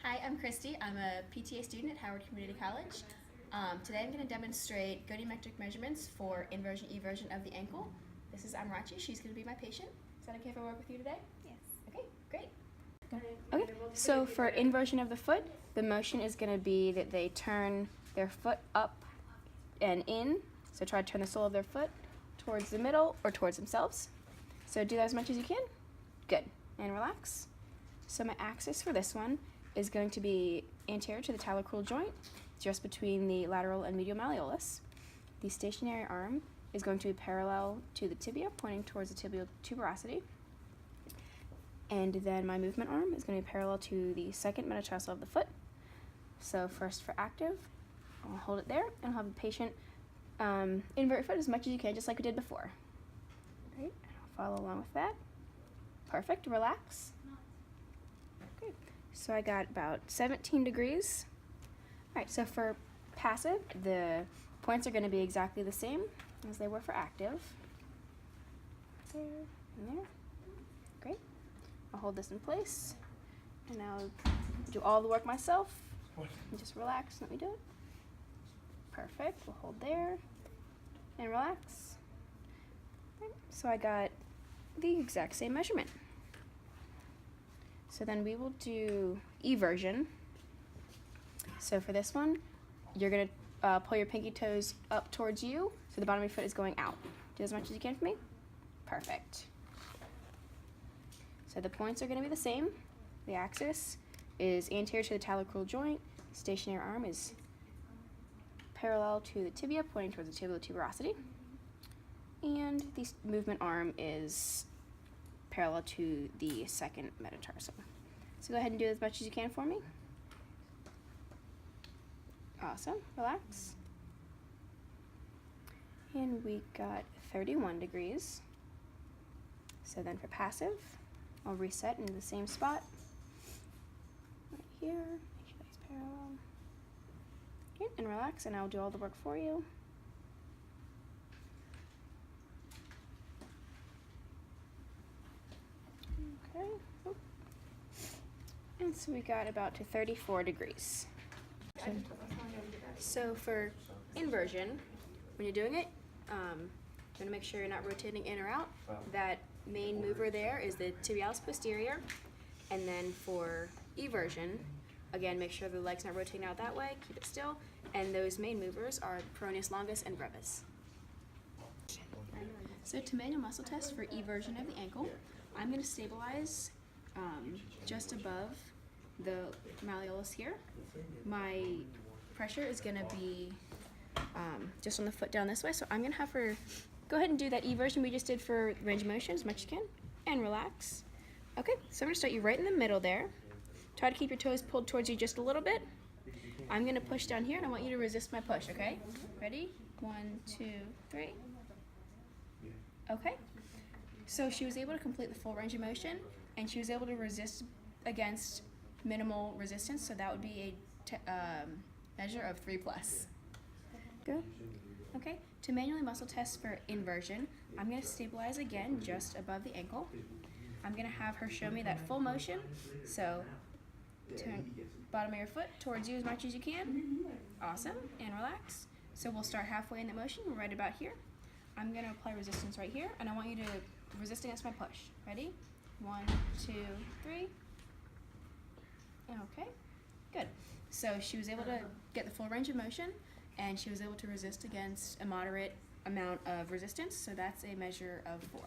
Hi, I'm Christy. I'm a PTA student at Howard Community College. Today I'm going to demonstrate goniometric measurements for inversion, eversion of the ankle. This is Amarachi. She's going to be my patient. Is that okay if I work with you today? Yes. Okay, great. Okay, so for inversion of the foot, the motion is going to be that they turn their foot up and in. So try to turn the sole of their foot towards the middle or towards themselves. So do that as much as you can. Good. And relax. So my axis for this one is going to be anterior to the talocrural joint, just between the lateral and medial malleolus. The stationary arm is going to be parallel to the tibia, pointing towards the tibial tuberosity. And then my movement arm is going to be parallel to the second metatarsal of the foot. So first for active, I'll hold it there and I'll have the patient invert your foot as much as you can, just like we did before. Right, I'll follow along with that. Perfect, relax. Okay, so I got about 17 degrees. All right, so for passive, the points are going to be exactly the same as they were for active. There and there. Great. I'll hold this in place, and I'll do all the work myself. And just relax, let me do it. Perfect, we'll hold there, and relax. Right. So I got the exact same measurement. So then we will do eversion. So for this one, you're gonna pull your pinky toes up towards you, so the bottom of your foot is going out. Do as much as you can for me. Perfect. So the points are going to be the same. The axis is anterior to the talocrural joint. Stationary arm is parallel to the tibia, pointing towards the tibial tuberosity. And the movement arm is parallel to the second metatarsal. So go ahead and do as much as you can for me. Awesome. Relax. And we got 31 degrees. So then for passive, I'll reset into the same spot. Right here, make sure that's parallel. Okay, and relax, and I'll do all the work for you. Okay. Oh. And so we got about to 34 degrees. So for inversion, when you're doing it, you're going to make sure you're not rotating in or out. That main mover there is the tibialis posterior, and then for eversion, again, make sure the leg's not rotating out that way, keep it still, and those main movers are peroneus longus and brevis. So to manual muscle test for eversion of the ankle, I'm going to stabilize just above the malleolus here. My pressure is going to be just on the foot down this way, so I'm going to have her go ahead and do that eversion we just did for range of motion as much as you can, and relax. Okay, so I'm going to start you right in the middle there. Try to keep your toes pulled towards you just a little bit. I'm going to push down here, and I want you to resist my push, okay? Ready? 1, 2, 3. Okay. So she was able to complete the full range of motion, and she was able to resist against minimal resistance, so that would be a measure of 3+. Good. Okay, to manually muscle test for inversion, I'm going to stabilize again just above the ankle. I'm going to have her show me that full motion, so turn bottom of your foot towards you as much as you can. Awesome, and relax. So we'll start halfway in the motion, we're right about here. I'm going to apply resistance right here, and I want you to resist against my push. Ready? 1, 2, 3. Okay, good. So she was able to get the full range of motion, and she was able to resist against a moderate amount of resistance, so that's a measure of 4.